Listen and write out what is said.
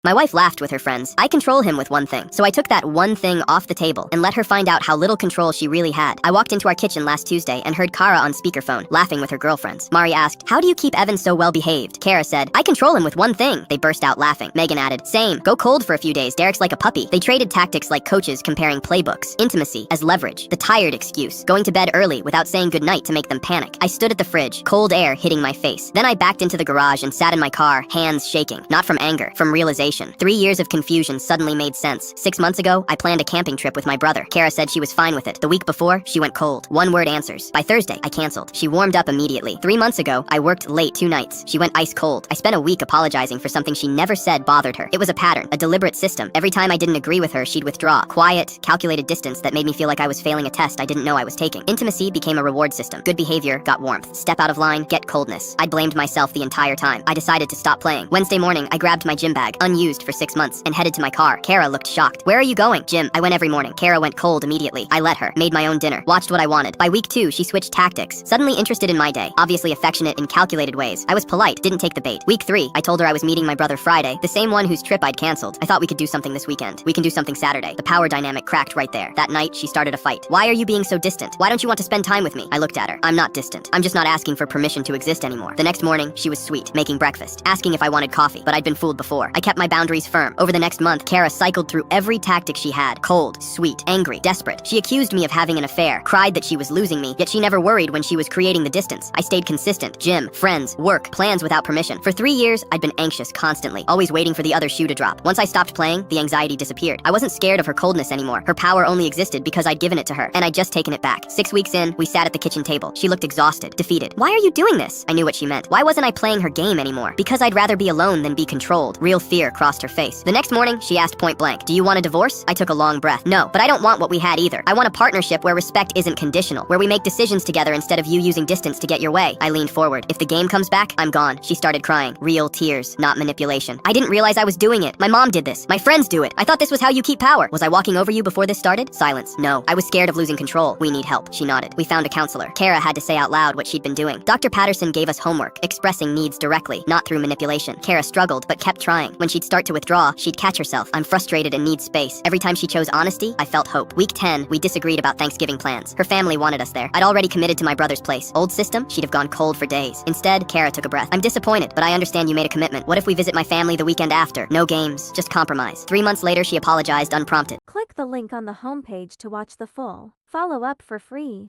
My wife laughed with her friends. I control him with one thing. So I took that one thing off the table and let her find out how little control she really had. I walked into our kitchen last Tuesday and heard Kara on speakerphone, laughing with her girlfriends. Mari asked, "How do you keep Evan so well behaved?" Kara said, "I control him with one thing." They burst out laughing. Megan added, "Same. Go cold for a few days. Derek's like a puppy." They traded tactics like coaches comparing playbooks. Intimacy as leverage. The tired excuse. Going to bed early without saying goodnight to make them panic. I stood at the fridge, cold air hitting my face. Then I backed into the garage and sat in my car, hands shaking. Not from anger, from realization. 3 years of confusion suddenly made sense. 6 months ago, I planned a camping trip with my brother. Kara said she was fine with it. The week before, she went cold. One-word answers. By Thursday, I canceled. She warmed up immediately. 3 months ago, I worked late 2 nights. She went ice cold. I spent a week apologizing for something she never said bothered her. It was a pattern, a deliberate system. Every time I didn't agree with her, she'd withdraw. Quiet, calculated distance that made me feel like I was failing a test I didn't know I was taking. Intimacy became a reward system. Good behavior got warmth. Step out of line, get coldness. I blamed myself the entire time. I decided to stop playing. Wednesday morning, I grabbed my gym bag, unused for 6 months, and headed to my car. Kara looked shocked. "Where are you going?" "Gym." I went every morning. Kara went cold immediately. I let her. Made my own dinner. Watched what I wanted. By week 2, she switched tactics. Suddenly interested in my day. Obviously affectionate in calculated ways. I was polite. Didn't take the bait. Week 3, I told her I was meeting my brother Friday, the same one whose trip I'd canceled. I thought we could do something this weekend. We can do something Saturday. The power dynamic cracked right there. That night, she started a fight. "Why are you being so distant? Why don't you want to spend time with me?" I looked at her. "I'm not distant. I'm just not asking for permission to exist anymore." The next morning, she was sweet, making breakfast, asking if I wanted coffee, but I'd been fooled before. I kept my boundaries firm. Over the next month, Kara cycled through every tactic she had. Cold, sweet, angry, desperate. She accused me of having an affair, cried that she was losing me, yet she never worried when she was creating the distance. I stayed consistent. Gym, friends, work, plans without permission. For 3 years, I'd been anxious constantly, always waiting for the other shoe to drop. Once I stopped playing, the anxiety disappeared. I wasn't scared of her coldness anymore. Her power only existed because I'd given it to her, and I'd just taken it back. 6 weeks in, we sat at the kitchen table. She looked exhausted, defeated. "Why are you doing this?" I knew what she meant. Why wasn't I playing her game anymore? Because I'd rather be alone than be controlled. Real fear crossed her face. The next morning, she asked point blank, "Do you want a divorce?" I took a long breath. "No, but I don't want what we had either. I want a partnership where respect isn't conditional, where we make decisions together instead of you using distance to get your way." I leaned forward. "If the game comes back, I'm gone." She started crying. Real tears, not manipulation. "I didn't realize I was doing it. My mom did this. My friends do it. I thought this was how you keep power. Was I walking over you before this started?" Silence. "No. I was scared of losing control. We need help." She nodded. We found a counselor. Kara had to say out loud what she'd been doing. Dr. Patterson gave us homework, expressing needs directly, not through manipulation. Kara struggled, but kept trying. When she'd start to withdraw, she'd catch herself. "I'm frustrated and need space." Every time she chose honesty, I felt hope. Week 10, we disagreed about Thanksgiving plans. Her family wanted us there. I'd already committed to my brother's place. Old system, she'd have gone cold for days. Instead, Kara took a breath. "I'm disappointed, but I understand you made a commitment. What if we visit my family the weekend after? No games, just compromise." 3 months later, she apologized unprompted. Click the link on the homepage to watch the full follow-up for free.